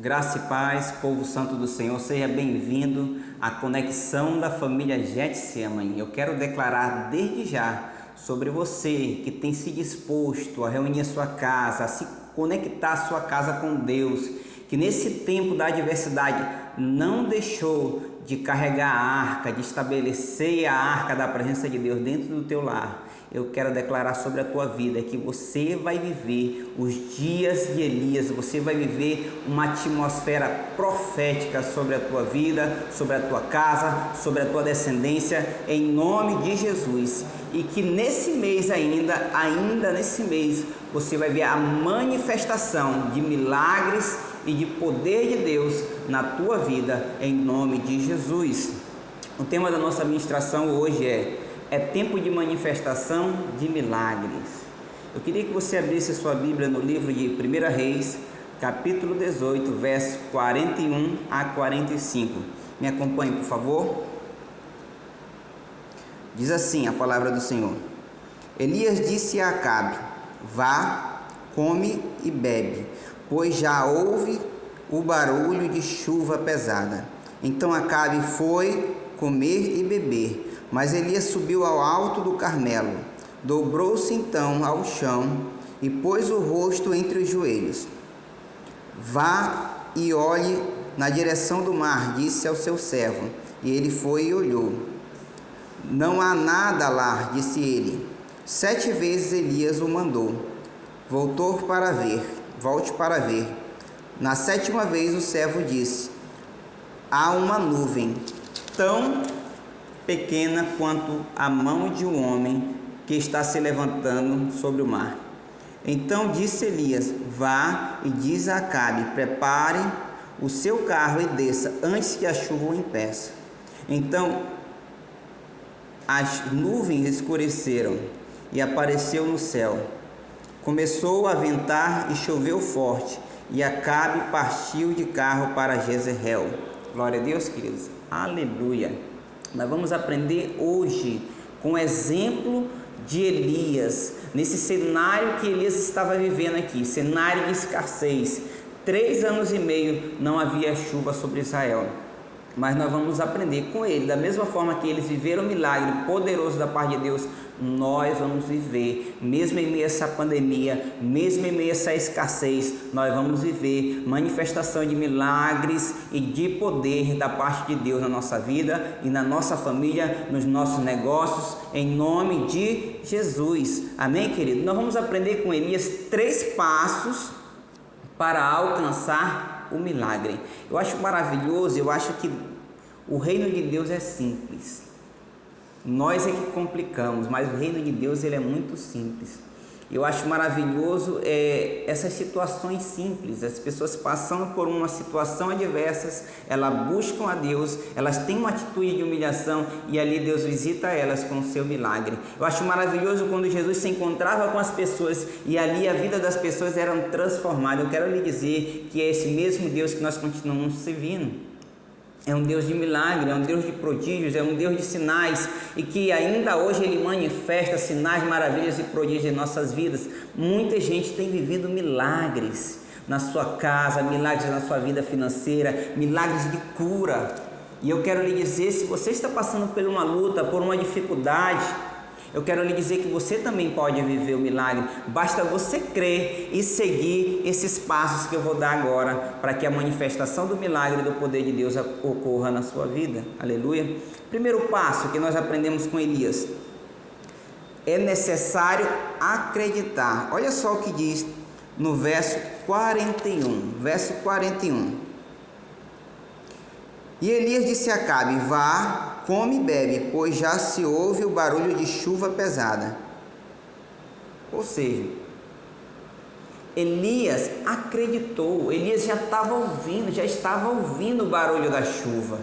Graça e paz, povo santo do Senhor, seja bem-vindo à conexão da família Getsemane. Eu quero declarar desde já sobre você que tem se disposto a reunir a sua casa, a se conectar a sua casa com Deus, que nesse tempo da adversidade não deixou de carregar a arca, de estabelecer a arca da presença de Deus dentro do teu lar. Eu quero declarar sobre a tua vida que você vai viver os dias de Elias, você vai viver uma atmosfera profética sobre a tua vida, sobre a tua casa, sobre a tua descendência, em nome de Jesus. E que nesse mês ainda nesse mês, você vai ver a manifestação de milagres e de poder de Deus na tua vida, em nome de Jesus. O tema da nossa ministração hoje é tempo de manifestação de milagres. Eu queria que você abrisse sua Bíblia no livro de 1 Reis, capítulo 18, verso 41 a 45. Me acompanhe, por favor. Diz assim a palavra do Senhor. Elias disse a Acabe: vá, come e bebe, pois já houve o barulho de chuva pesada. Então Acabe foi comer e beber. Mas Elias subiu ao alto do Carmelo, dobrou-se então ao chão e pôs o rosto entre os joelhos. Vá e olhe na direção do mar, disse ao seu servo. E ele foi e olhou. Não há nada lá, disse ele. 7 vezes Elias o mandou. Volte para ver. Na 7ª vez o servo disse: há uma nuvem tão pequena quanto a mão de um homem que está se levantando sobre o mar. Então disse Elias: vá e diz a Acabe: prepare o seu carro e desça antes que a chuva o impeça. Então as nuvens escureceram e apareceu no céu. Começou a ventar e choveu forte, e Acabe partiu de carro para Jezreel. Glória a Deus, queridos. Aleluia. Nós vamos aprender hoje com o exemplo de Elias, nesse cenário que Elias estava vivendo aqui, cenário de escassez. 3 anos e meio não havia chuva sobre Israel. Mas nós vamos aprender com ele, da mesma forma que eles viveram um milagre poderoso da parte de Deus, nós vamos viver, mesmo em meio a essa pandemia, mesmo em meio a essa escassez, nós vamos viver manifestação de milagres e de poder da parte de Deus na nossa vida e na nossa família, nos nossos negócios, em nome de Jesus. Amém, querido? Nós vamos aprender com Elias 3 passos para alcançar o milagre. Eu acho maravilhoso, eu acho que o reino de Deus é simples. Nós é que complicamos, mas o reino de Deus ele é muito simples. Eu acho maravilhoso essas situações simples, as pessoas passando por uma situação adversa, elas buscam a Deus, elas têm uma atitude de humilhação e ali Deus visita elas com o seu milagre. Eu acho maravilhoso quando Jesus se encontrava com as pessoas e ali a vida das pessoas era transformada. Eu quero lhe dizer que é esse mesmo Deus que nós continuamos servindo. É um Deus de milagre, é um Deus de prodígios, é um Deus de sinais e que ainda hoje Ele manifesta sinais, maravilhas e prodígios em nossas vidas. Muita gente tem vivido milagres na sua casa, milagres na sua vida financeira, milagres de cura. E eu quero lhe dizer, se você está passando por uma luta, por uma dificuldade, eu quero lhe dizer que você também pode viver o milagre. Basta você crer e seguir esses passos que eu vou dar agora para que a manifestação do milagre e do poder de Deus ocorra na sua vida. Aleluia. Primeiro passo que nós aprendemos com Elias: é necessário acreditar. Olha só o que diz no verso 41. Verso 41. E Elias disse a Acabe: vá, come e bebe, pois já se ouve o barulho de chuva pesada. Ou seja, Elias acreditou, Elias já estava ouvindo o barulho da chuva.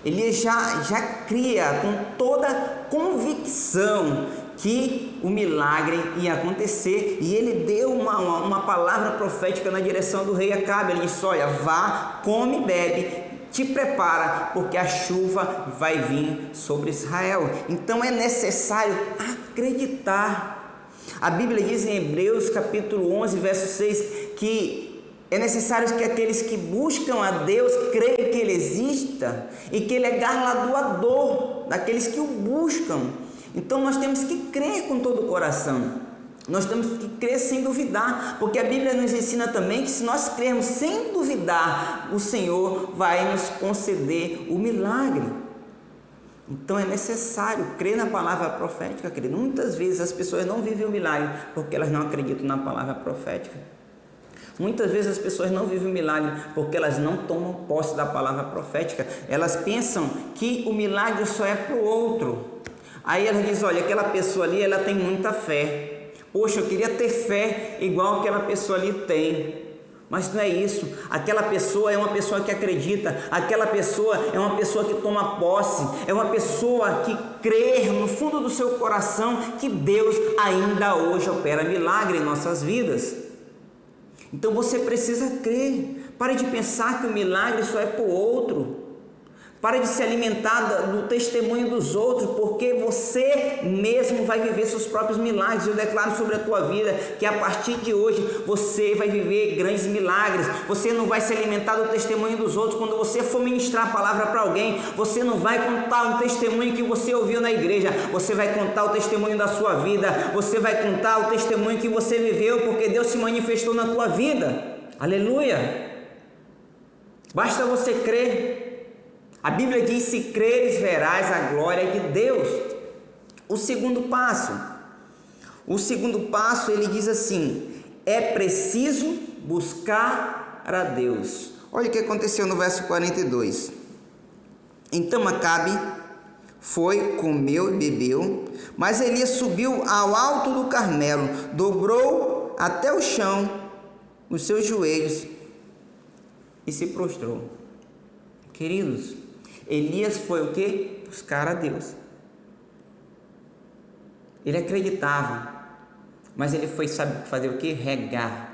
Elias já cria com toda convicção que o milagre ia acontecer, e ele deu uma palavra profética na direção do rei Acabe. Ele disse: olha, vá, come e bebe, te prepara, porque a chuva vai vir sobre Israel. Então é necessário acreditar. A Bíblia diz em Hebreus capítulo 11, verso 6, que É necessário que aqueles que buscam a Deus creiam que Ele exista e que Ele é galardoador daqueles que o buscam. Então nós temos que crer com todo o coração. Nós temos que crer sem duvidar, porque a Bíblia nos ensina também que se nós crermos sem duvidar, o Senhor vai nos conceder o milagre. Então é necessário crer na palavra profética, querido. Muitas vezes as pessoas não vivem o milagre porque elas não acreditam na palavra profética. Muitas vezes as pessoas não vivem o milagre porque elas não tomam posse da palavra profética. Elas pensam que o milagre só é para o outro. Aí elas dizem, olha, aquela pessoa ali, ela tem muita fé. Poxa, eu queria ter fé igual aquela pessoa ali tem. Mas não é isso. Aquela pessoa é uma pessoa que acredita. Aquela pessoa é uma pessoa que toma posse. É uma pessoa que crê no fundo do seu coração que Deus ainda hoje opera milagre em nossas vidas. Então você precisa crer. Pare de pensar que o milagre só é para o outro. Pare de se alimentar do testemunho dos outros, porque você mesmo vai viver seus próprios milagres. Eu declaro sobre a tua vida que a partir de hoje você vai viver grandes milagres. Você não vai se alimentar do testemunho dos outros. Quando você for ministrar a palavra para alguém, você não vai contar um testemunho que você ouviu na igreja. Você vai contar o testemunho da sua vida. Você vai contar o testemunho que você viveu, porque Deus se manifestou na tua vida. Aleluia! Basta você crer. A Bíblia diz, se creres verás a glória de Deus. O segundo passo ele diz assim, é preciso buscar a Deus. Olha o que aconteceu no verso 42. Então Acabe foi, comeu e bebeu, mas Elias subiu ao alto do Carmelo, dobrou até o chão os seus joelhos e se prostrou. Queridos, Elias foi o que? Buscar a Deus. Ele acreditava, mas ele foi, sabe fazer o que? Regar.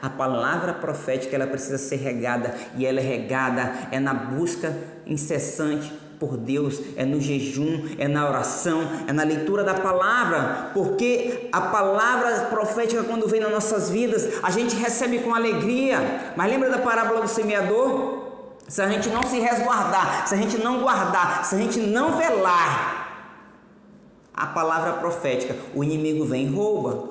A palavra profética, ela precisa ser regada, e ela é regada, é na busca incessante por Deus, é no jejum, é na oração, é na leitura da palavra, porque a palavra profética, quando vem nas nossas vidas, a gente recebe com alegria. Mas lembra da parábola do semeador? Se a gente não se resguardar, se a gente não guardar, se a gente não velar a palavra profética, o inimigo vem e rouba.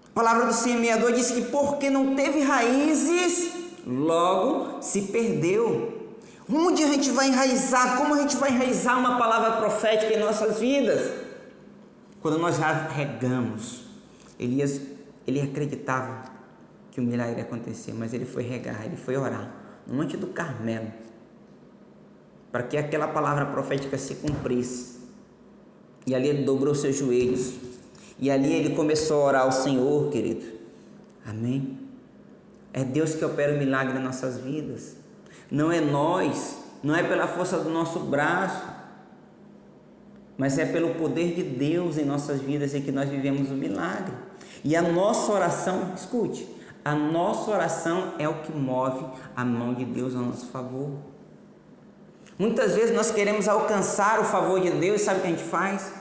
A palavra do semeador diz que porque não teve raízes, logo se perdeu. Onde a gente vai enraizar? Como a gente vai enraizar uma palavra profética em nossas vidas? Quando nós já regamos. Elias, ele acreditava que o milagre ia acontecer, mas ele foi regar, ele foi orar no Monte do Carmelo, para que aquela palavra profética se cumprisse. E ali ele dobrou seus joelhos, e ali ele começou a orar ao Senhor, querido. Amém? É Deus que opera o milagre em nossas vidas, não é nós, não é pela força do nosso braço, mas é pelo poder de Deus em nossas vidas em que nós vivemos o milagre. E a nossa oração, escute, a nossa oração é o que move a mão de Deus a nosso favor. Muitas vezes nós queremos alcançar o favor de Deus, sabe o que a gente faz?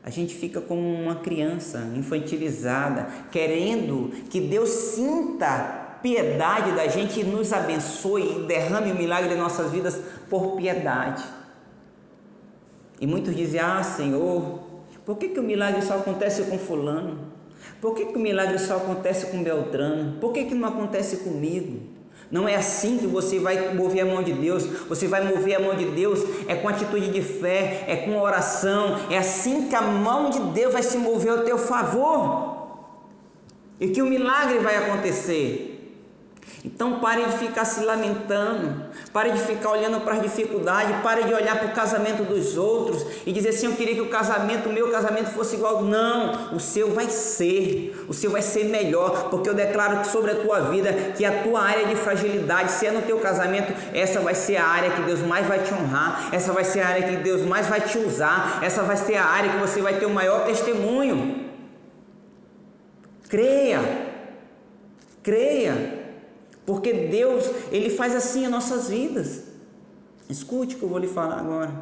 A gente fica como uma criança infantilizada, querendo que Deus sinta piedade da gente e nos abençoe e derrame o milagre em nossas vidas por piedade. E muitos dizem, Senhor, por que o milagre só acontece com fulano? Por que o milagre só acontece com Beltrano? Por que não acontece comigo? Não é assim que você vai mover a mão de Deus. Você vai mover a mão de Deus é com atitude de fé, é com oração. É assim que a mão de Deus vai se mover ao teu favor e que o milagre vai acontecer. Então pare de ficar se lamentando, pare de ficar olhando para as dificuldades, pare de olhar para o casamento dos outros e dizer assim, eu queria que o meu casamento fosse igual. Não, o seu vai ser melhor, porque eu declaro sobre a tua vida que a tua área de fragilidade, se é no teu casamento, essa vai ser a área que Deus mais vai te honrar, essa vai ser a área que Deus mais vai te usar, essa vai ser a área que você vai ter o maior testemunho. Creia. Porque Deus, Ele faz assim em nossas vidas. Escute o que eu vou lhe falar agora.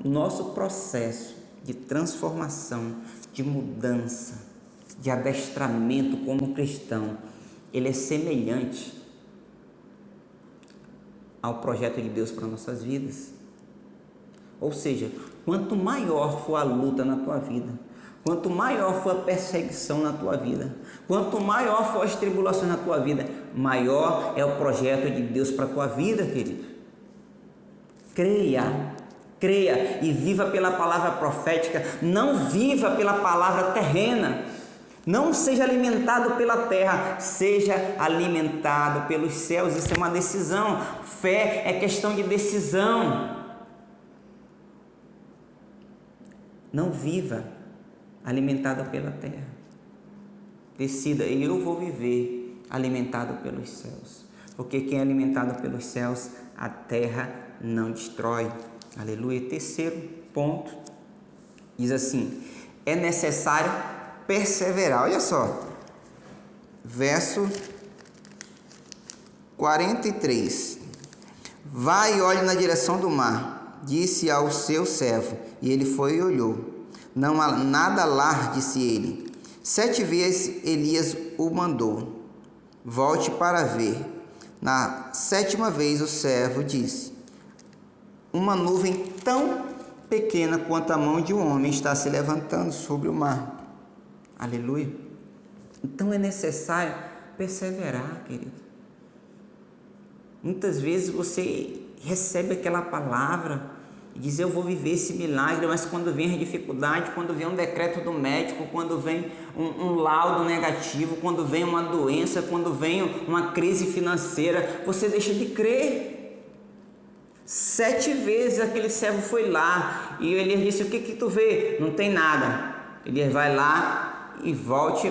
Nosso processo de transformação, de mudança, de adestramento como cristão, ele é semelhante ao projeto de Deus para nossas vidas. Ou seja, quanto maior for a luta na tua vida, quanto maior for a perseguição na tua vida, quanto maior for as tribulações na tua vida, maior é o projeto de Deus para a tua vida, querido. Creia e viva pela palavra profética, não viva pela palavra terrena. Não seja alimentado pela terra, seja alimentado pelos céus. Isso é uma decisão. Fé é questão de decisão. Não viva alimentado pela terra. Decida, eu vou viver alimentado pelos céus. Porque quem é alimentado pelos céus, a terra não destrói. Aleluia. Terceiro ponto, diz assim: é necessário perseverar. Olha só, verso 43. Vai e olhe na direção do mar, disse ao seu servo, e ele foi e olhou. Não há nada lá, disse ele. 7 vezes Elias o mandou: volte para ver. Na 7ª vez o servo disse: uma nuvem tão pequena quanto a mão de um homem está se levantando sobre o mar. Aleluia. Então é necessário perseverar, querido. Muitas vezes você recebe aquela palavra e diz: eu vou viver esse milagre, mas quando vem a dificuldade, quando vem um decreto do médico, quando vem um laudo negativo, quando vem uma doença, quando vem uma crise financeira, você deixa de crer. 7 vezes aquele servo foi lá e Elias disse: o que tu vê? Não tem nada. Elias vai lá e volte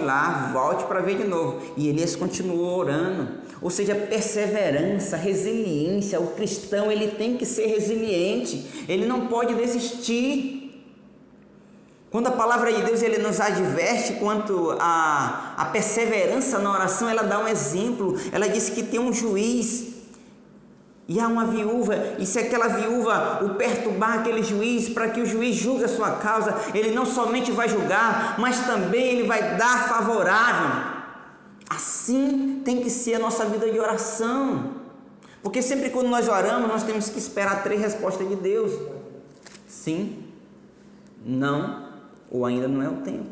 para ver de novo. E Elias continuou orando. Ou seja, perseverança, resiliência. O cristão, ele tem que ser resiliente, ele não pode desistir. Quando a palavra de Deus ele nos adverte quanto a perseverança na oração, ela dá um exemplo. Ela diz que tem um juiz e há uma viúva, e se aquela viúva o perturbar aquele juiz, para que o juiz julgue a sua causa, ele não somente vai julgar, mas também ele vai dar favorável. Assim tem que ser a nossa vida de oração, porque sempre quando nós oramos, nós temos que esperar 3 respostas de Deus: sim, não, ou ainda não é o tempo.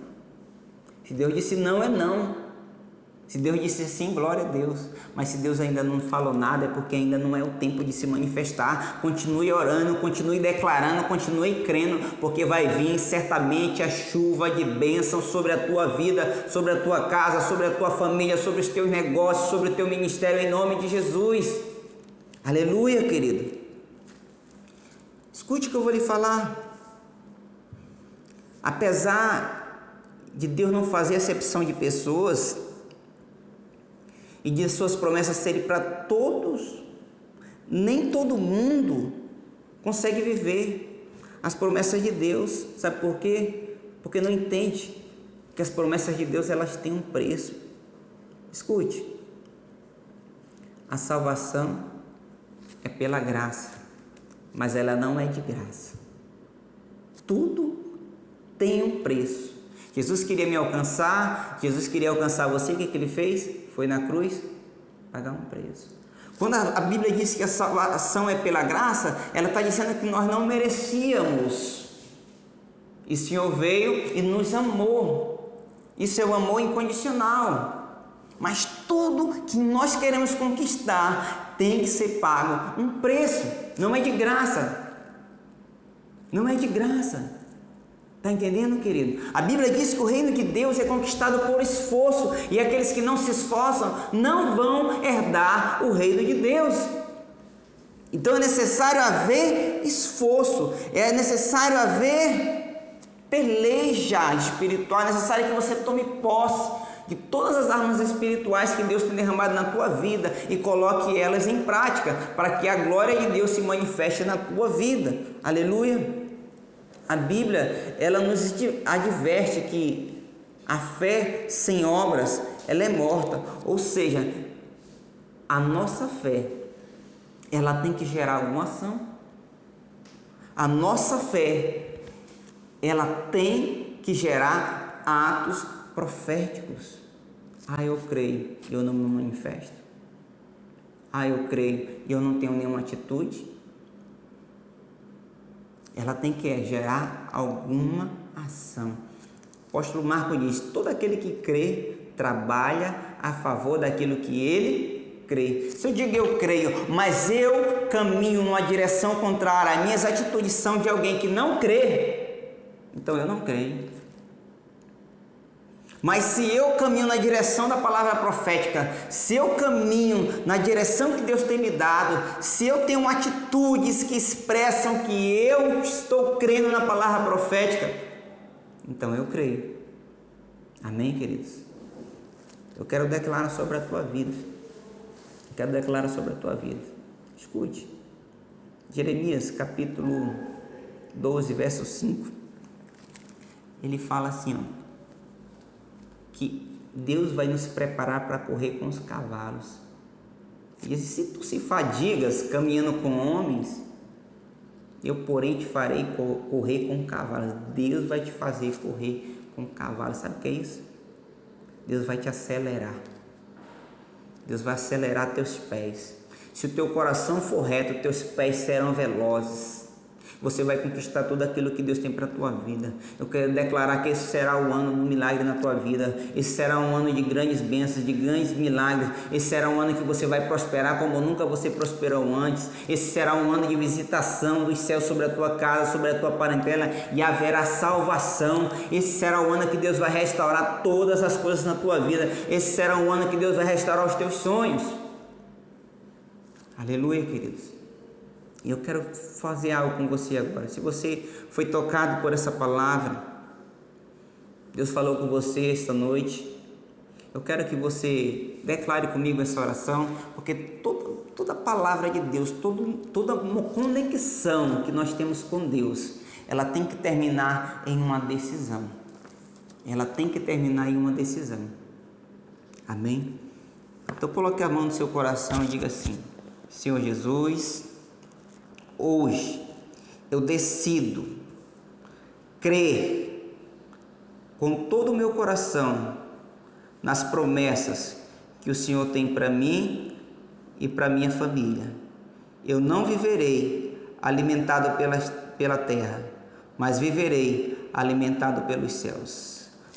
Se Deus disse não, é não. Se Deus disse sim, glória a Deus. Mas se Deus ainda não falou nada, é porque ainda não é o tempo de se manifestar. Continue orando, continue declarando, continue crendo, porque vai vir certamente a chuva de bênção sobre a tua vida, sobre a tua casa, sobre a tua família, sobre os teus negócios, sobre o teu ministério, em nome de Jesus. Aleluia, querido. Escute o que eu vou lhe falar. Apesar de Deus não fazer acepção de pessoas e de suas promessas serem para todos, nem todo mundo consegue viver as promessas de Deus. Sabe por quê? Porque não entende que as promessas de Deus, elas têm um preço. Escute, a salvação é pela graça, mas ela não é de graça. Tudo tem um preço. Jesus queria me alcançar, Jesus queria alcançar você. O que ele fez? Foi na cruz pagar um preço. Quando a Bíblia diz que a salvação é pela graça, ela está dizendo que nós não merecíamos, e o Senhor veio e nos amou. Isso é o amor incondicional. Mas tudo que nós queremos conquistar tem que ser pago um preço. Não é de graça. Não é de graça. Está entendendo, querido? A Bíblia diz que o reino de Deus é conquistado por esforço, e aqueles que não se esforçam não vão herdar o reino de Deus. Então é necessário haver esforço, é necessário haver peleja espiritual, é necessário que você tome posse de todas as armas espirituais que Deus tem derramado na tua vida e coloque elas em prática, para que a glória de Deus se manifeste na tua vida. Aleluia! A Bíblia, ela nos adverte que a fé sem obras, ela é morta. Ou seja, a nossa fé, ela tem que gerar alguma ação. A nossa fé, ela tem que gerar atos proféticos. Eu creio e eu não me manifesto. Eu creio e eu não tenho nenhuma atitude. Ela tem que gerar alguma ação. O apóstolo Marcos diz: todo aquele que crê trabalha a favor daquilo que ele crê. Se eu digo eu creio, mas eu caminho numa direção contrária, minhas atitudes são de alguém que não crê, então eu não creio. Mas se eu caminho na direção da palavra profética, se eu caminho na direção que Deus tem me dado, se eu tenho atitudes que expressam que eu estou crendo na palavra profética, então eu creio. Amém, queridos? Eu quero declarar sobre a tua vida. Escute. Jeremias capítulo 12, verso 5. Ele fala assim, que Deus vai nos preparar para correr com os cavalos. E se tu se fadigas caminhando com homens, eu porém te farei correr com cavalos. Deus vai te fazer correr com cavalos. Sabe o que é isso? Deus vai te acelerar. Deus vai acelerar teus pés. Se o teu coração for reto, teus pés serão velozes. Você vai conquistar tudo aquilo que Deus tem para a tua vida. Eu quero declarar que esse será o ano do milagre na tua vida. Esse será um ano de grandes bênçãos, de grandes milagres. Esse será um ano que você vai prosperar como nunca você prosperou antes. Esse será um ano de visitação dos céus sobre a tua casa, sobre a tua parentela, e haverá salvação. Esse será o ano que Deus vai restaurar todas as coisas na tua vida. Esse será o ano que Deus vai restaurar os teus sonhos. Aleluia, queridos. E eu quero fazer algo com você agora. Se você foi tocado por essa palavra, Deus falou com você esta noite, eu quero que você declare comigo essa oração, porque toda palavra de Deus, toda uma conexão que nós temos com Deus, ela tem que terminar em uma decisão. Amém? Então coloque a mão no seu coração e diga assim: Senhor Jesus, hoje eu decido crer com todo o meu coração nas promessas que o Senhor tem para mim e para minha família. Eu não viverei alimentado pela terra, mas viverei alimentado pelos céus.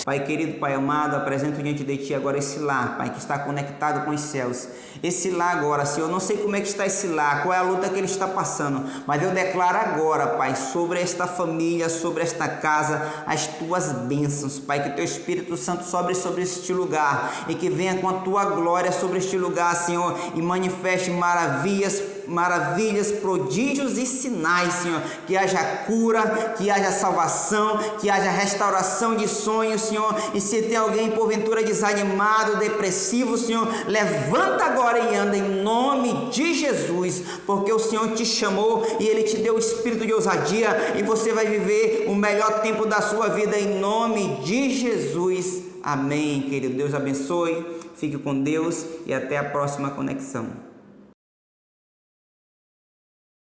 Pai querido, Pai amado, apresento diante de Ti agora esse lar, Pai, que está conectado com os céus. Esse lar agora, Senhor, eu não sei como é que está esse lar, qual é a luta que ele está passando, mas eu declaro agora, Pai, sobre esta família, sobre esta casa, as Tuas bênçãos, Pai, que Teu Espírito Santo sobre este lugar e que venha com a Tua glória sobre este lugar, Senhor, e manifeste maravilhas, prodígios e sinais, Senhor, que haja cura, que haja salvação, que haja restauração de sonhos, Senhor. E se tem alguém porventura desanimado, depressivo, Senhor, levanta agora e anda em nome de Jesus, porque o Senhor te chamou e Ele te deu o espírito de ousadia e você vai viver o melhor tempo da sua vida em nome de Jesus. Amém, querido. Deus abençoe, fique com Deus e até a próxima conexão.